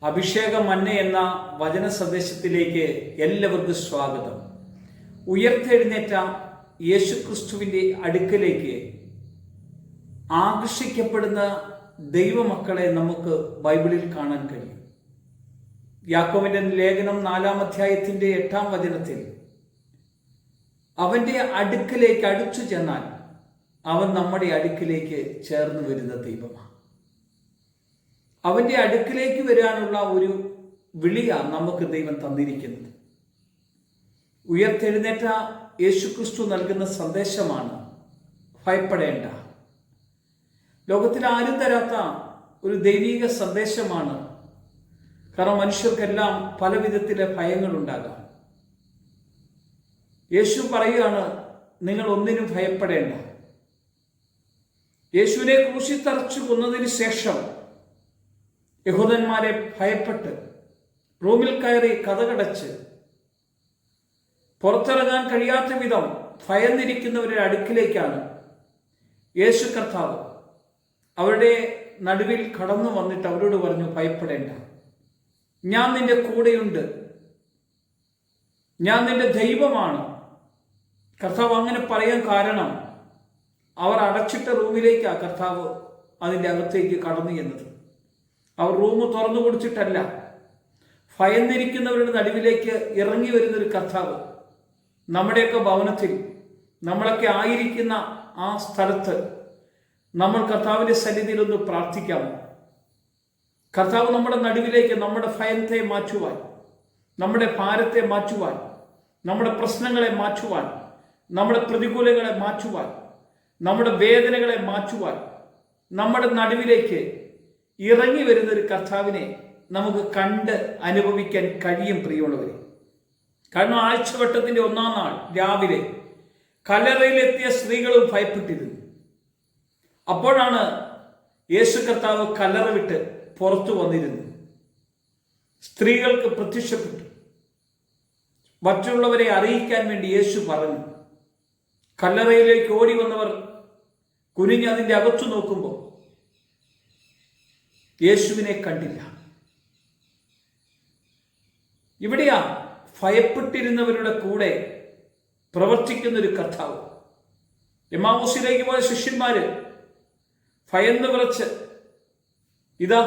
അഭിഷേക മന്ന എന്ന വചന സന്ദേശത്തിലേക്ക് എല്ലാവർക്കും സ്വാഗതം. ഉയർത്തെഴുന്നേറ്റ യേശുക്രിസ്തുവിൻ്റെ അടുക്കലേക്ക് ആകർഷിക്കപ്പെടുന്ന ദൈവമക്കളെ നമുക്ക് ബൈബിളിൽ കാണാൻ കഴിയും. യാക്കോബിന്റെ ലേഖനം 4-ാം അധ്യായത്തിന്റെ 8-ാം വചനത്തിൽ അവന്റെ അടുക്കലേക്ക് അടുത്തു ചെന്നാൽ അവൻ നമ്മുടെ അടുക്കിലേക്ക് ചേർന്ന് വരുന്ന ദൈവമാണ്. അവന്റെ അടുക്കിലേക്ക് വരാനുള്ള ഒരു വിളിയാണ് നമുക്ക് ദൈവം തന്നിരിക്കുന്നത്. ഉയർത്തെഴുന്നേറ്റ യേശുക്രിസ്തു നൽകുന്ന സന്ദേശമാണ് ഭയപ്പെടേണ്ട. ലോകത്തിൽ ആരും തരാത്ത ഒരു ദൈവിക സന്ദേശമാണ്. കാരണം മനുഷ്യർക്കെല്ലാം പല വിധത്തിലെ ഭയങ്ങളുണ്ടാകാം. യേശു പറയുകയാണ്, നിങ്ങൾ ഒന്നിനും ഭയപ്പെടേണ്ട. യേശുവിനെ ക്രൂശിൽ തറച്ചു കൊന്നതിന് ശേഷം യഹൂദന്മാരെ ഭയപ്പെട്ട് റൂമിൽ കയറി കതകടച്ച് പുറത്തിറങ്ങാൻ കഴിയാത്ത വിധം ഭയന്നിരിക്കുന്നവരുടെ അടുക്കിലേക്കാണ് യേശു കർത്താവ് അവരുടെ നടുവിൽ കടന്നു വന്നിട്ട് അവരോട് പറഞ്ഞു, ഭയപ്പെടേണ്ട, ഞാൻ നിന്റെ കൂടെയുണ്ട്, ഞാൻ നിന്റെ ദൈവമാണ്. കർത്താവ് അങ്ങനെ പറയാൻ കാരണം അവർ അടച്ചിട്ട റൂമിലേക്കാണ് കർത്താവ് അതിൻ്റെ അകത്തേക്ക് കടന്നു എന്നത്. അവർ റൂം തുറന്നു കൊടുത്തിട്ടല്ല, ഭയന്നിരിക്കുന്നവരുടെ നടുവിലേക്ക് ഇറങ്ങി വരുന്നൊരു കർത്താവ് നമ്മുടെയൊക്കെ ഭവനത്തിൽ, നമ്മളൊക്കെ ആയിരിക്കുന്ന ആ സ്ഥലത്ത് നമ്മൾ കർത്താവിൻ്റെ സന്നിധിയിൽ ഒന്ന് പ്രാർത്ഥിക്കാമോ? കർത്താവ് നമ്മുടെ നടുവിലേക്ക് നമ്മുടെ ഭയത്തെ മാറ്റുവാൻ, നമ്മുടെ ഭാരത്തെ മാറ്റുവാൻ, നമ്മുടെ പ്രശ്നങ്ങളെ മാറ്റുവാൻ, നമ്മുടെ പ്രതികൂലങ്ങളെ മാറ്റുവാൻ, നമ്മുടെ വേദനകളെ മാറ്റുവാൻ നമ്മുടെ നടുവിലേക്ക് ഇറങ്ങി വരുന്നൊരു കർത്താവിനെ നമുക്ക് കണ്ട് അനുഭവിക്കാൻ കഴിയും പ്രിയമുള്ളവരെ. കാരണം ആഴ്ചവട്ടത്തിൻ്റെ 1-ാം നാൾ രാവിലെ കല്ലറയിലെത്തിയ സ്ത്രീകളും ഭയപ്പെട്ടിരുന്നു. അപ്പോഴാണ് യേശു കർത്താവ് കല്ലറ വിട്ട് പുറത്തു വന്നിരുന്നു. സ്ത്രീകൾക്ക് പ്രത്യക്ഷപ്പെട്ടു. മറ്റുള്ളവരെ അറിയിക്കാൻ വേണ്ടി യേശു പറഞ്ഞു. കല്ലറയിലേക്ക് ഓടി വന്നവർ കുനിഞ്ഞ് അതിൻ്റെ അകത്തു നോക്കുമ്പോൾ യേശുവിനെ കണ്ടില്ല. ഇവിടെയാ ഭയപ്പെട്ടിരുന്നവരുടെ കൂടെ പ്രവർത്തിക്കുന്നൊരു കർത്താവ്. എമ്മാവൂസിലേക്ക് പോയ ശിഷ്യന്മാര് ഭയന്ന് വിറച്ച്, ഇതാ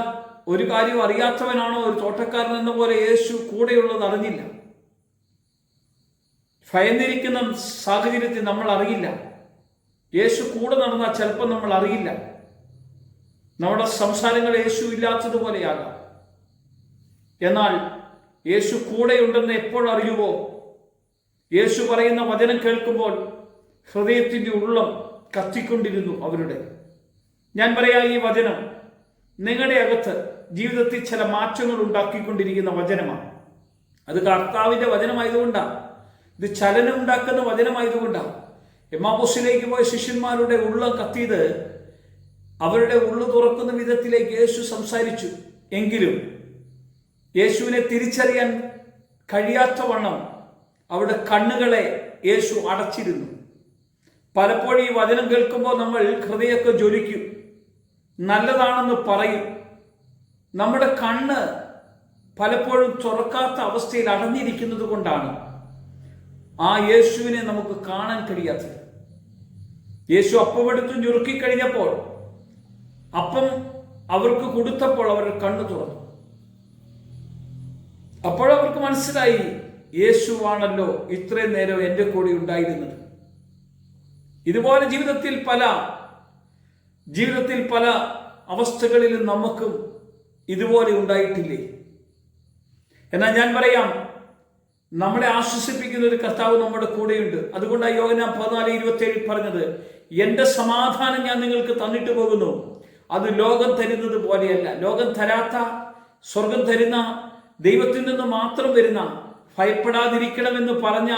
ഒരു കാര്യം അറിയാത്തവനാണോ ഒരു തോട്ടക്കാരൻ എന്ന പോലെ യേശു കൂടെയുള്ളത് അറിഞ്ഞില്ല. ഭയന്നിരിക്കുന്ന സാഹചര്യത്തിൽ നമ്മൾ അറിയില്ല. യേശു കൂടെ നടന്നാൽ ചിലപ്പോൾ നമ്മൾ അറിയില്ല. നമ്മുടെ സംസാരങ്ങൾ യേശു ഇല്ലാത്തതുപോലെയാകാം. എന്നാൽ യേശു കൂടെയുണ്ടെന്ന് എപ്പോഴറിയുമോ? യേശു പറയുന്ന വചനം കേൾക്കുമ്പോൾ ഹൃദയത്തിൻ്റെ ഉള്ളം കത്തിക്കൊണ്ടിരുന്നു അവരുടെ. ഞാൻ പറയാം, ഈ വചനം നിങ്ങളുടെ അകത്ത് ജീവിതത്തിൽ ചില മാറ്റങ്ങൾ ഉണ്ടാക്കിക്കൊണ്ടിരിക്കുന്ന വചനമാണ്. അത് കർത്താവിൻ്റെ വചനമായതുകൊണ്ടാണ്. ഇത് ചലനം ഉണ്ടാക്കുന്ന വചനമായതുകൊണ്ടാണ്. എമ്മാവൂസിലേക്ക് പോയ ശിഷ്യന്മാരുടെ ഉള്ളം കത്തിയത് അവരുടെ ഉള്ളു തുറക്കുന്ന വിധത്തിലേക്ക് യേശു സംസാരിച്ചു. എങ്കിലും യേശുവിനെ തിരിച്ചറിയാൻ കഴിയാത്ത വണ്ണം അവരുടെ കണ്ണുകളെ യേശു അടച്ചിരുന്നു. പലപ്പോഴും ഈ വചനം കേൾക്കുമ്പോൾ നമ്മൾ ഹൃദയമൊക്കെ ജ്വലിക്കും, നല്ലതാണെന്ന് പറയും. നമ്മുടെ കണ്ണ് പലപ്പോഴും തുറക്കാത്ത അവസ്ഥയിൽ അടഞ്ഞിരിക്കുന്നത് കൊണ്ടാണ് ആ യേശുവിനെ നമുക്ക് കാണാൻ കഴിയാത്തത്. യേശു അപ്പമെടുത്ത് ഞുറുക്കിക്കഴിഞ്ഞപ്പോൾ, അപ്പം അവർക്ക് കൊടുത്തപ്പോൾ അവരുടെ കണ്ണ് തുറന്നു. അപ്പോഴവർക്ക് മനസ്സിലായി, യേശുവാണല്ലോ ഇത്രയും നേരം എൻ്റെ കൂടെ ഉണ്ടായിരുന്നത്. ഇതുപോലെ ജീവിതത്തിൽ പല അവസ്ഥകളിലും നമുക്കും ഇതുപോലെ ഉണ്ടായിട്ടില്ലേ? എന്നാൽ ഞാൻ പറയാം, നമ്മളെ ആശ്വസിപ്പിക്കുന്ന ഒരു കർത്താവ് നമ്മുടെ കൂടെയുണ്ട്. അതുകൊണ്ടാണ് യോഹന്നാൻ 14:27 പറഞ്ഞത്, എൻ്റെ സമാധാനം ഞാൻ നിങ്ങൾക്ക് തന്നിട്ട് പോകുന്നു, അത് ലോകം തരുന്നത് പോലെയല്ല. ലോകം തരാത്ത, സ്വർഗം തരുന്ന, ദൈവത്തിൽ നിന്ന് മാത്രം വരുന്ന, ഭയപ്പെടാതിരിക്കണമെന്ന് പറഞ്ഞ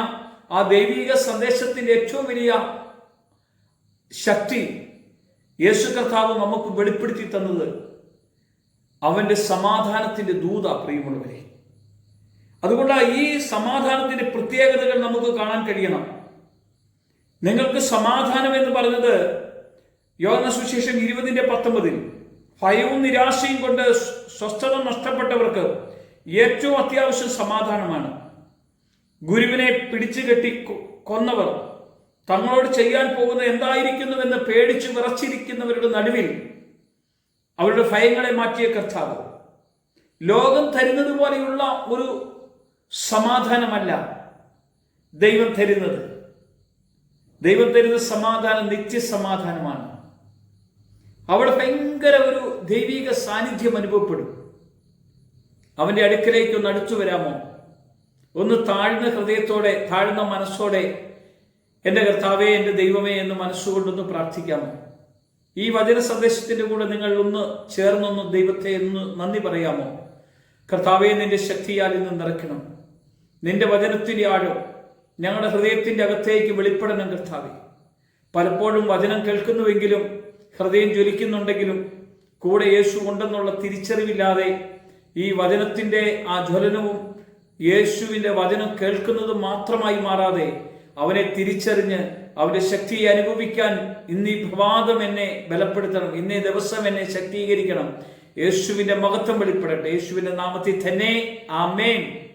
ആ ദൈവിക സന്ദേശത്തിന്റെ ഏറ്റവും വലിയ ശക്തി യേശു കർത്താവ് നമുക്ക് വെളിപ്പെടുത്തി തന്നത് അവന്റെ സമാധാനത്തിന്റെ ദൂത. പ്രിയമുള്ളവരെ, അതുകൊണ്ടാണ് ഈ സമാധാനത്തിന്റെ പ്രത്യേകതകൾ നമുക്ക് കാണാൻ കഴിയണം. നിങ്ങൾക്ക് സമാധാനം എന്ന് പറഞ്ഞത് യോഹന്നാൻ സുവിശേഷം 20:19 ഭയവും നിരാശയും കൊണ്ട് സ്വസ്ഥത നഷ്ടപ്പെട്ടവർക്ക് ഏറ്റവും അത്യാവശ്യം സമാധാനമാണ്. ഗുരുവിനെ പിടിച്ചു കെട്ടി കൊന്നവർ തങ്ങളോട് ചെയ്യാൻ പോകുന്നത് എന്തായിരിക്കുന്നുവെന്ന് പേടിച്ചു വിറച്ചിരിക്കുന്നവരുടെ നടുവിൽ അവരുടെ ഭയങ്ങളെ മാറ്റിയ കർത്താവ് ലോകം തരുന്നത് പോലെയുള്ള ഒരു സമാധാനമല്ല ദൈവം തരുന്നത്. ദൈവം തരുന്ന സമാധാനം നിത്യസമാധാനമാണ്. അവിടെ ഭയങ്കര ഒരു ദൈവിക സാന്നിധ്യം അനുഭവപ്പെടും. അവന്റെ അടുക്കലേക്ക് ഒന്ന് അടുത്തു വരാമോ? ഒന്ന് താഴ്ന്ന ഹൃദയത്തോടെ, താഴ്ന്ന മനസ്സോടെ എൻ്റെ കർത്താവേ, എൻ്റെ ദൈവമേ എന്ന് മനസ്സുകൊണ്ടൊന്ന് പ്രാർത്ഥിക്കാമോ? ഈ വചന സന്ദേശത്തിന്റെ കൂടെ നിങ്ങൾ ഒന്ന് ചേർന്നൊന്ന് ദൈവത്തെ ഒന്ന് നന്ദി പറയാമോ? കർത്താവേ, നിന്റെ ശക്തിയാൽ ഇന്ന് നിറയ്ക്കണം. നിന്റെ വചനത്തിന്റെ ആഴം ഞങ്ങളുടെ ഹൃദയത്തിന്റെ അകത്തേക്ക് വെളിപ്പെടണം കർത്താവേ. പലപ്പോഴും വചനം കേൾക്കുന്നുവെങ്കിലും ഹൃദയം ജ്വലിക്കുന്നുണ്ടെങ്കിലും കൂടെ യേശു ഉണ്ടെന്നുള്ള തിരിച്ചറിവില്ലാതെ ഈ വചനത്തിന്റെ ആ ജ്വലനവും യേശുവിന്റെ വചനം കേൾക്കുന്നത് മാത്രമായി മാറാതെ അവനെ തിരിച്ചറിഞ്ഞ് അവന്റെ ശക്തിയെ അനുഭവിക്കാൻ ഇന്നീ പ്രഭാതം എന്നെ ബലപ്പെടുത്തണം. ഇന്നേ ദിവസം എന്നെ ശക്തീകരിക്കണം. യേശുവിന്റെ മഹത്വം വെളിപ്പെടട്ടെ. യേശുവിന്റെ നാമത്തിൽ തന്നെ ആമേൻ.